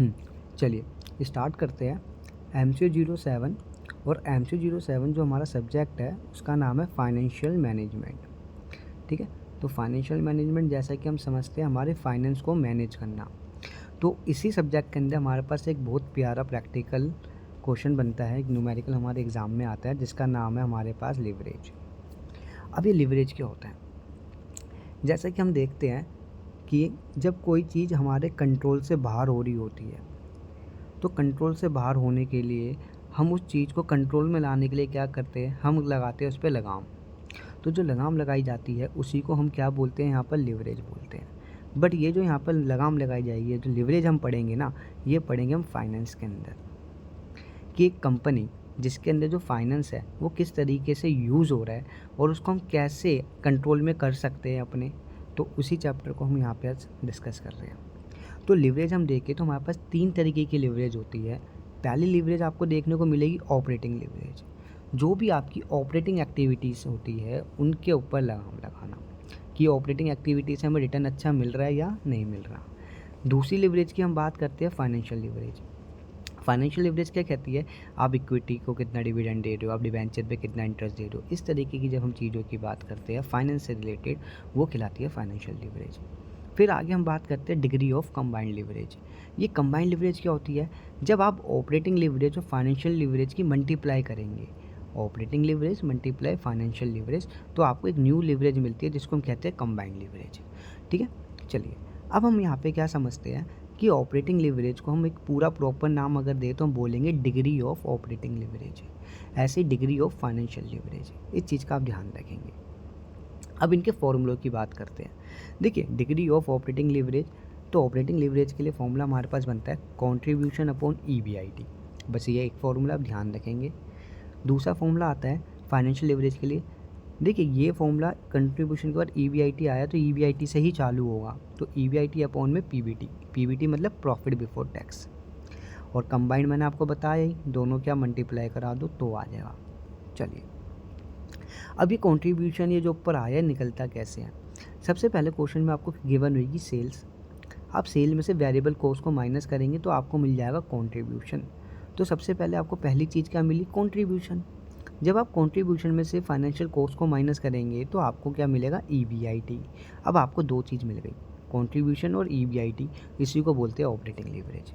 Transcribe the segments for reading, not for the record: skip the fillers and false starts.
चलिए स्टार्ट करते हैं। MCQ 07 और MCQ 07 जो हमारा सब्जेक्ट है उसका नाम है फाइनेंशियल मैनेजमेंट। ठीक है, तो फाइनेंशियल मैनेजमेंट जैसा कि हम समझते हैं हमारे फाइनेंस को मैनेज करना। तो इसी सब्जेक्ट के अंदर हमारे पास एक बहुत प्यारा प्रैक्टिकल क्वेश्चन बनता है, एक न्यूमेरिकल हमारे एग्ज़ाम में आता है जिसका नाम है हमारे पास लिवरेज। अब ये लिवरेज क्या होता है? जैसा कि हम देखते हैं कि जब कोई चीज़ हमारे कंट्रोल से बाहर हो रही होती है तो कंट्रोल से बाहर होने के लिए हम उस चीज़ को कंट्रोल में लाने के लिए क्या करते हैं, हम लगाते हैं उस पर लगाम। तो जो लगाम लगाई जाती है उसी को हम क्या बोलते हैं, यहाँ पर लिवरेज बोलते हैं। बट ये जो यहाँ पर लगाम लगाई जाएगी, जो लिवरेज हम पढ़ेंगे ना, ये पढ़ेंगे हम फाइनेंस के अंदर, कि एक कंपनी जिसके अंदर जो फाइनेंस है वो किस तरीके से यूज़ हो रहा है और उसको हम कैसे कंट्रोल में कर सकते हैं अपने। तो उसी चैप्टर को हम यहाँ पे आज डिस्कस कर रहे हैं। तो लिवरेज हम देखें तो हमारे पास 3 तरीके की लिवरेज होती है। पहली लिवरेज आपको देखने को मिलेगी ऑपरेटिंग लिवरेज। जो भी आपकी ऑपरेटिंग एक्टिविटीज़ होती है उनके ऊपर लगाम लगाना कि ऑपरेटिंग एक्टिविटी से हमें रिटर्न अच्छा मिल रहा है या नहीं मिल रहा। दूसरी लिवरेज की हम बात करते हैं फाइनेंशियल लिवरेज। फाइनेंशियल लिवरेज क्या कहती है, आप इक्विटी को कितना डिविडेंड दे रहे हो, आप डिवेंचर पे कितना इंटरेस्ट दे रहे हो। इस तरीके की जब हम चीज़ों की बात करते हैं फाइनेंस से रिलेटेड, वो कहलाती है फाइनेंशियल लिवरेज। फिर आगे हम बात करते हैं डिग्री ऑफ कंबाइंड लिवरेज। ये कंबाइंड लिवरेज क्या होती है, जब आप ऑपरेटिंग लिवरेज और फाइनेंशियल लिवरेज की मल्टीप्लाई करेंगे, operating leverage multiply financial leverage, तो आपको एक न्यू लिवरेज मिलती है जिसको हम कहते हैं कंबाइंड लिवरेज। ठीक है, चलिए अब हम यहाँ पे क्या समझते हैं कि ऑपरेटिंग लिवरेज को हम एक पूरा प्रॉपर नाम अगर दें तो हम बोलेंगे डिग्री ऑफ ऑपरेटिंग लिवरेज, ऐसे डिग्री ऑफ फाइनेंशियल लिवरेज। इस चीज़ का आप ध्यान रखेंगे। अब इनके फॉर्मूलों की बात करते हैं। देखिए डिग्री ऑफ ऑपरेटिंग लिवरेज, तो ऑपरेटिंग लिवरेज के लिए फॉर्मूला हमारे पास बनता है कॉन्ट्रीब्यूशन अपॉन EBIT। बस ये एक फॉर्मूला आप ध्यान रखेंगे। दूसरा फॉर्मूला आता है फाइनेंशियल लिवरेज के लिए। देखिए ये फॉर्मूला कंट्रीब्यूशन के बाद EBIT आया तो EBIT से ही चालू होगा, तो EBIT अपॉन में PBT। PBT मतलब प्रॉफिट बिफोर टैक्स। और कंबाइंड मैंने आपको बताया ही, दोनों क्या मल्टीप्लाई करा दो तो आ जाएगा। चलिए अब ये कॉन्ट्रीब्यूशन ये जो ऊपर आया है निकलता कैसे है। सबसे पहले क्वेश्चन में आपको गिवन होगी सेल्स। आप सेल में से वेरिएबल कॉस्ट को माइनस करेंगे तो आपको मिल जाएगा कॉन्ट्रीब्यूशन। तो सबसे पहले आपको पहली चीज़ क्या मिली, कॉन्ट्रीब्यूशन। जब आप कॉन्ट्रीब्यूशन में से फाइनेंशियल कॉस्ट को माइनस करेंगे तो आपको क्या मिलेगा, EBIT। अब आपको दो चीज़ मिल गई, कॉन्ट्रीब्यूशन और EBIT। इसी को बोलते हैं ऑपरेटिंग लिवरेज।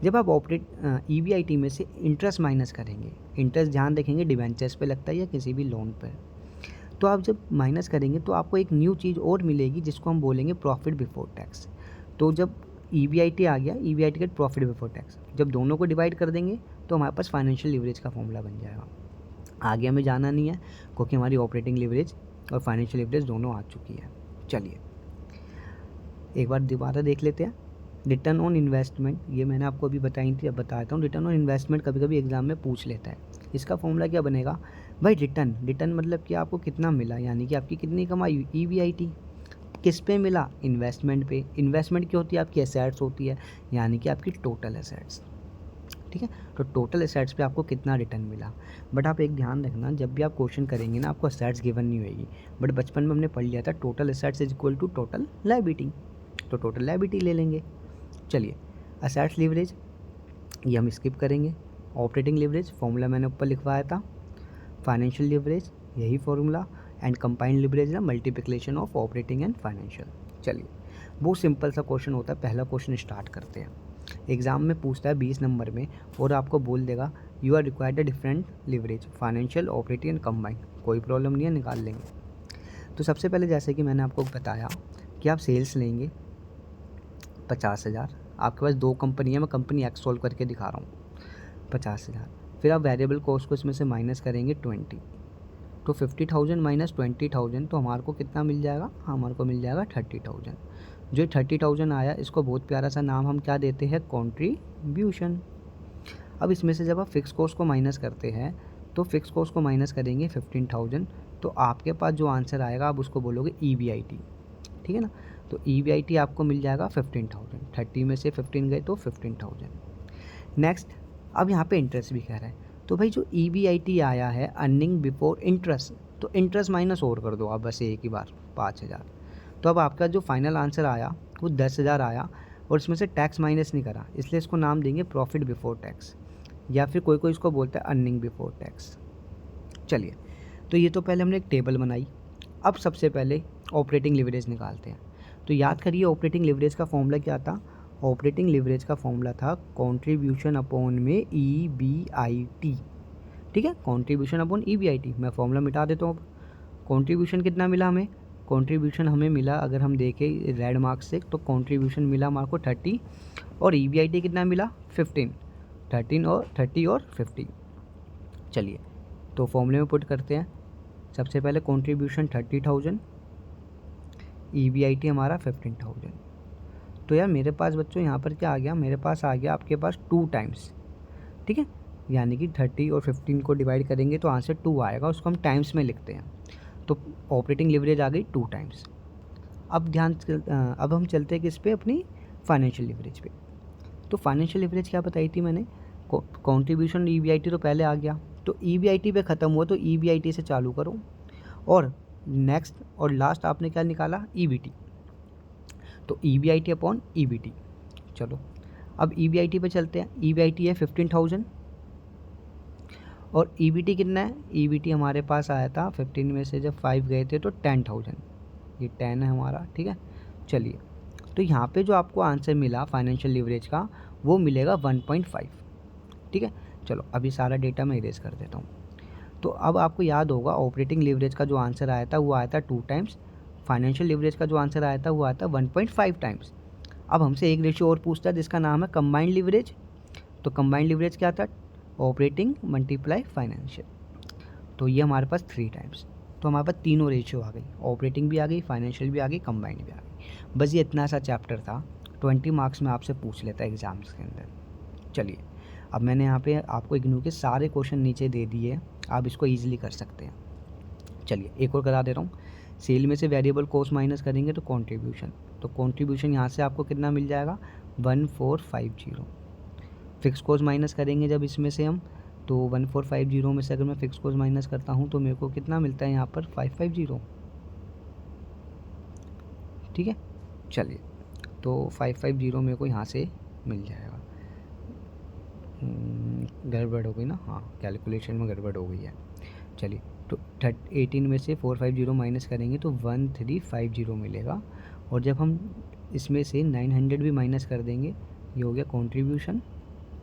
जब आप EBIT में से इंटरेस्ट माइनस करेंगे, इंटरेस्ट ध्यान रखेंगे डिवेंचर्स पे लगता है या किसी भी लोन पर, तो आप जब माइनस करेंगे तो आपको एक न्यू चीज़ और मिलेगी जिसको हम बोलेंगे प्रॉफिट बिफोर टैक्स। तो जब EBIT आ गया, EBIT का प्रॉफिट बिफोर टैक्स, जब दोनों को डिवाइड कर देंगे तो हमारे पास फाइनेंशियल लिवरेज का फॉर्मूला बन जाएगा। आगे हमें जाना नहीं है क्योंकि हमारी ऑपरेटिंग लिवरेज और फाइनेंशियल लिवरेज दोनों आ चुकी है। चलिए एक बार दोबारा देख लेते हैं। रिटर्न ऑन इन्वेस्टमेंट, ये मैंने आपको अभी बताई थी, अब बताता हूँ। रिटर्न ऑन इन्वेस्टमेंट कभी कभी एग्जाम में पूछ लेता है। इसका फॉर्मूला क्या बनेगा भाई, रिटर्न मतलब कि आपको कितना मिला, यानी कि आपकी कितनी कमाई हुई, EBIT। किस पे मिला, इन्वेस्टमेंट पे। इन्वेस्टमेंट क्या होती है, आपकी एसेट्स होती है, यानी कि आपकी टोटल एसेट्स। ठीक है, तो टोटल एसेट्स पे आपको कितना रिटर्न मिला। बट आप एक ध्यान रखना, जब भी आप क्वेश्चन करेंगे ना आपको एसेट्स गिवन नहीं होगी, बट बचपन में हमने पढ़ लिया था total assets is equal to total liability, तो टोटल लायबिलिटी ले लेंगे। चलिए एसेट्स लिवरेज ये हम स्किप करेंगे। ऑपरेटिंग लिवरेज फॉर्मूला मैंने ऊपर लिखवाया था, फाइनेंशियल लिवरेज यही फॉर्मूला, एंड कंबाइंड लिवरेज ना multiplication of operating and financial. चलिए बहुत सिंपल सा क्वेश्चन होता है, पहला क्वेश्चन स्टार्ट करते हैं। एग्जाम में पूछता है 20 नंबर में और आपको बोल देगा you are required different leverage financial operating and combined, कोई प्रॉब्लम नहीं है, निकाल लेंगे। तो सबसे पहले जैसे कि मैंने आपको बताया कि आप सेल्स लेंगे 50,000, आपके पास दो कंपनी है, मैं कंपनी एक्स सोल्व करके दिखा रहा हूँ, 50,000। फिर आप वेरिएबल कॉस्ट को इसमें से माइनस करेंगे 20, तो 50,000 माइनस 20,000 तो हमारे को कितना मिल जाएगा, हमारे को मिल जाएगा 30,000। जो 30,000 आया इसको बहुत प्यारा सा नाम हम क्या देते हैं, कॉन्ट्रीब्यूशन। अब इसमें से जब आप फिक्स कॉस्ट को माइनस करते हैं तो फिक्स कॉस्ट को माइनस करेंगे 15,000, तो आपके पास जो आंसर आएगा आप उसको बोलोगे EBIT। ठीक है ना, तो EBIT आपको मिल जाएगा 15,000, 30 में से 15 गए तो 15,000। नेक्स्ट अब यहाँ पे इंटरेस्ट भी कह रहा है, तो भाई जो EBIT आया है अर्निंग बिफोर इंटरेस्ट, तो इंटरेस्ट माइनस और कर दो आप बस एक ही बार 5,000। तो अब आपका जो फाइनल आंसर आया वो 10,000 आया, और इसमें से टैक्स माइनस नहीं करा, इसलिए इसको नाम देंगे प्रॉफिट बिफोर टैक्स, या फिर कोई कोई इसको बोलता है अर्निंग बिफोर टैक्स। चलिए, तो ये तो पहले हमने एक टेबल बनाई। अब सबसे पहले ऑपरेटिंग लिवरेज निकालते हैं। तो याद करिए ऑपरेटिंग लिवरेज का फॉर्मूला क्या था। ऑपरेटिंग लिवरेज का फॉर्मूला था कंट्रीब्यूशन अपॉन में EBIT। ठीक है, कंट्रीब्यूशन अपॉन EBIT। मैं फॉर्मूला मिटा देता हूँ। अब कंट्रीब्यूशन कितना मिला हमें, कंट्रीब्यूशन हमें मिला, अगर हम देखें रेड मार्क्स से, तो कंट्रीब्यूशन मिला हमारे को 30 और EBIT कितना मिला 15। 30 और 50। चलिए, तो फॉर्मूले में पुट करते हैं। सबसे पहले कंट्रीब्यूशन 30,000, EBIT हमारा 15,000। तो यार मेरे पास बच्चों यहाँ पर क्या आ गया, मेरे पास आ गया आपके पास 2 टाइम्स। ठीक है, यानी कि 30 और 15 को डिवाइड करेंगे तो आंसर 2 आएगा, उसको हम टाइम्स में लिखते हैं। तो ऑपरेटिंग लिवरेज आ गई 2 टाइम्स। अब हम चलते हैं किस पे, अपनी फाइनेंशियल लिवरेज पे। तो फाइनेंशियल लिवरेज क्या बताई थी मैंने, कंट्रीब्यूशन EBIT तो पहले आ गया, तो EBIT पे ख़त्म हुआ तो EBIT से चालू करो, और नेक्स्ट और लास्ट आपने क्या निकाला EBT। तो EBIT अपॉन EBT। चलो अब EBIT पे चलते हैं। EBIT है 15,000 और EBT कितना है, EBT हमारे पास आया था 15 में से जब 5 गए थे तो 10,000, ये 10 है हमारा। ठीक है, चलिए, तो यहाँ पे जो आपको आंसर मिला फाइनेंशियल लिवरेज का वो मिलेगा 1.5। ठीक है, चलो अभी सारा डेटा मैं इरेज कर देता हूँ। तो अब आपको याद होगा ऑपरेटिंग लिवरेज का जो आंसर आया था वो आया था 2 टाइम्स, फाइनेंशियल लिवरेज का जो आंसर आया था वो आया था 1.5 टाइम्स। अब हमसे एक रेशियो और पूछता है जिसका नाम है कंबाइंड लिवरेज। तो कंबाइंड लिवरेज क्या था, ऑपरेटिंग मल्टीप्लाई फाइनेंशियल। तो ये हमारे पास 3 टाइम्स। तो हमारे पास तीनों रेशियो आ गई, ऑपरेटिंग भी आ गई, फाइनेंशियल भी आ गई, कंबाइंड भी आ गई। बस ये इतना सा चैप्टर था, 20 मार्क्स में आपसे पूछ लेता है एग्जाम्स के अंदर। चलिए, अब मैंने यहाँ पे आपको इग्नू के सारे क्वेश्चन नीचे दे दिए, आप इसको ईजिली कर सकते हैं। चलिए एक और करा दे रहा हूँ। सेल में से वेरिएबल कॉस्ट माइनस करेंगे तो कंट्रीब्यूशन, तो कंट्रीब्यूशन यहाँ से आपको कितना मिल जाएगा 1450। फिक्स कॉस्ट माइनस करेंगे जब इसमें से हम, तो 1450 में से अगर मैं फिक्स कॉस्ट माइनस करता हूँ तो मेरे को कितना मिलता है यहाँ पर 550। ठीक है, चलिए, तो 550 मेरे को यहाँ से मिल जाएगा। गड़बड़ हो गई ना, हाँ कैलकुलेशन में गड़बड़ हो गई है। चलिए, तो 18 में से 450 माइनस करेंगे तो 1350 मिलेगा, और जब हम इसमें से 900 भी माइनस कर देंगे, ये हो गया कंट्रीब्यूशन।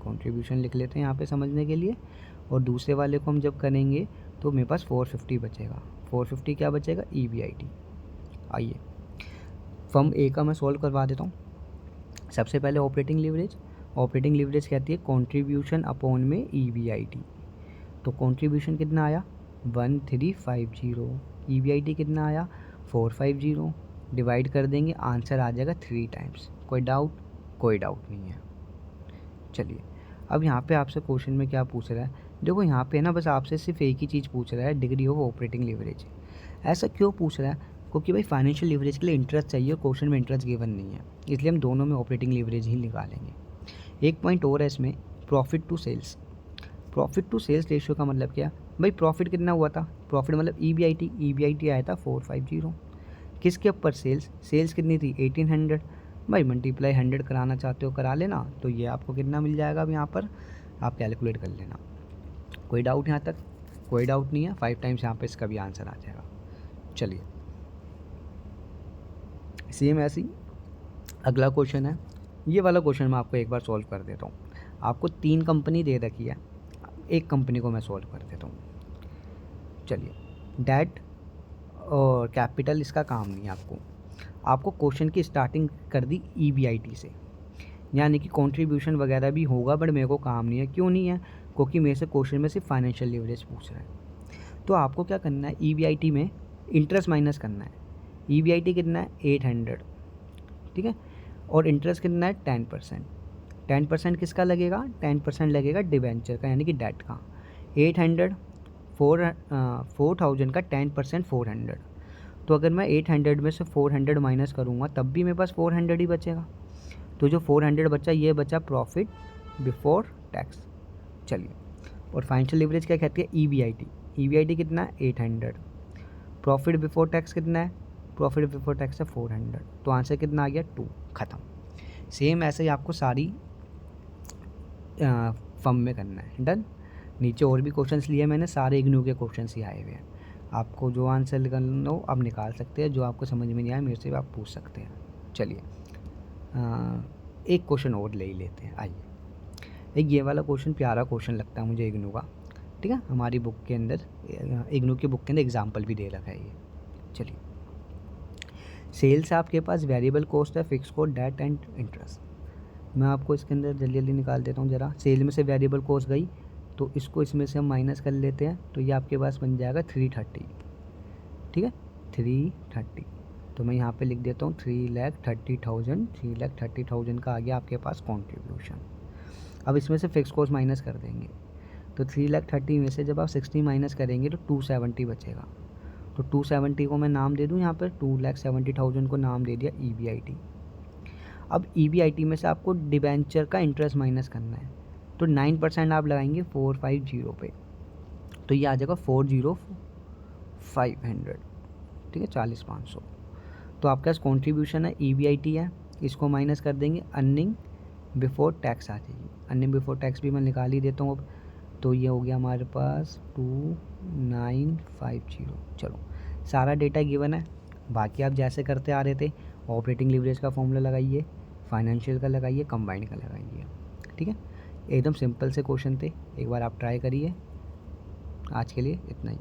कंट्रीब्यूशन लिख लेते हैं यहाँ पे समझने के लिए, और दूसरे वाले को हम जब करेंगे तो मेरे पास 450 बचेगा। 450 क्या बचेगा EBIT। आइए फर्म ए का मैं सॉल्व करवा देता हूँ। सबसे पहले ऑपरेटिंग लिवरेज, ऑपरेटिंग लिवरेज कहती है कंट्रीब्यूशन अपॉन में EBIT। तो कंट्रीब्यूशन कितना आया 1350, EBIT कितना आया 450, डिवाइड कर देंगे आंसर आ जाएगा 3 टाइम्स। कोई डाउट, कोई डाउट नहीं है। चलिए, अब यहाँ पे आपसे क्वेश्चन में क्या पूछ रहा है, देखो यहाँ पे ना बस आपसे सिर्फ एक ही चीज़ पूछ रहा है, डिग्री ऑफ ऑपरेटिंग लिवरेज। ऐसा क्यों पूछ रहा है, क्योंकि भाई फाइनेंशियल लिवरेज के लिए इंटरेस्ट चाहिए, क्वेश्चन में इंटरेस्ट गिवन नहीं है, इसलिए हम दोनों में ऑपरेटिंग लिवरेज ही निकालेंगे। एक पॉइंट और है इसमें, profit to sales. Profit to sales ratio का मतलब क्या, भाई प्रॉफिट कितना हुआ था, प्रॉफिट मतलब EBIT आया था 450, किसके ऊपर सेल्स, सेल्स कितनी थी 1800। भाई मल्टीप्लाई 100 कराना चाहते हो करा लेना, तो ये आपको कितना मिल जाएगा, अब यहाँ पर आप कैलकुलेट कर लेना। कोई डाउट यहाँ तक, कोई डाउट नहीं है, 5 टाइम्स यहाँ पे इसका भी आंसर आ जाएगा। चलिए, सेम ऐसे ही अगला क्वेश्चन है, ये वाला क्वेश्चन मैं आपको एक बार सॉल्व कर देता हूँ। आपको 3 कंपनी दे रखी है, एक कंपनी को मैं सॉल्व कर देता हूँ। चलिए, डेट और कैपिटल इसका काम नहीं है आपको क्वेश्चन की स्टार्टिंग कर दी EBIT से, यानी कि कंट्रीब्यूशन वगैरह भी होगा, बट मेरे को काम नहीं है। क्यों नहीं है, क्योंकि मेरे से क्वेश्चन में सिर्फ फाइनेंशियल लिवरेज पूछ रहा है। तो आपको क्या करना है, EBIT में इंटरेस्ट माइनस करना है। EBIT कितना है 800, ठीक है, और इंटरेस्ट कितना है 10%। 10% किसका लगेगा, 10% लगेगा डिबेंचर का, यानी कि डेट का। 800 4000 का 10% 400, तो अगर मैं 800 में से 400 माइनस करूँगा तब भी मेरे पास 400 ही बचेगा। तो जो 400 बचा ये बचा प्रॉफिट बिफोर टैक्स। चलिए, और फाइनेंशियल लिवरेज क्या कहती है EBIT कितना है 800, प्रॉफिट बिफोर टैक्स कितना है, प्रॉफिट बिफोर टैक्स है 400, तो आंसर कितना आ गया 2, ख़त्म। सेम ऐसे ही आपको सारी फर्म में करना है। डन। नीचे और भी क्वेश्चंस लिए मैंने, सारे इग्नू के क्वेश्चंस ही आए हुए हैं। आपको जो आंसर निकालना हो आप निकाल सकते हैं, जो आपको समझ में नहीं आया मेरे से भी आप पूछ सकते हैं। चलिए एक क्वेश्चन और ले ही लेते हैं। आइए, एक ये वाला क्वेश्चन प्यारा क्वेश्चन लगता है मुझे इग्नू का। ठीक है, हमारी बुक के अंदर, इग्नू की बुक के अंदर एग्जाम्पल भी दे रखा है ये। चलिए, सेल्स आपके पास वेरिएबल कॉस्ट है, fix cost, debt and interest. मैं आपको इसके अंदर जल्दी जल्दी निकाल देता हूँ ज़रा। सेल में से वेरिएबल कॉस्ट गई तो इसको इसमें से हम माइनस कर लेते हैं, तो ये आपके पास बन जाएगा 330। ठीक है, 330। तो मैं यहाँ पे लिख देता हूँ 3,30,000। 3,30,000 का आ गया आपके पास कॉन्ट्रीब्यूशन। अब इसमें से फिक्स कॉस्ट माइनस कर देंगे, तो 3,30,000 में से जब आप 60 माइनस करेंगे तो 270 बचेगा। तो 270 को मैं नाम दे दूँ यहाँ पर, 2,70,000 को नाम दे दिया EBIT। अब EBIT में से आपको डिबेंचर का इंटरेस्ट माइनस करना है, तो 9% आप लगाएंगे 450 पे, तो ये आ जाएगा 40,500। ठीक है, 40,500। तो आपके पास कॉन्ट्रीब्यूशन है, EBIT है, इसको माइनस कर देंगे, अर्निंग बिफोर टैक्स आ जाएगी। अर्निंग बिफोर टैक्स भी मैं निकाल ही देता हूँ अब। तो ये हो गया हमारे पास 2,950। चलो, सारा डेटा गिवन है, बाकी आप जैसे करते आ रहे थे, ऑपरेटिंग लीवरेज का फॉर्मूला लगाइए, फाइनेंशियल का लगाइए, कंबाइंड का लगाइए। ठीक है, एकदम सिंपल से क्वेश्चन थे, एक बार आप ट्राई करिए। आज के लिए इतना ही।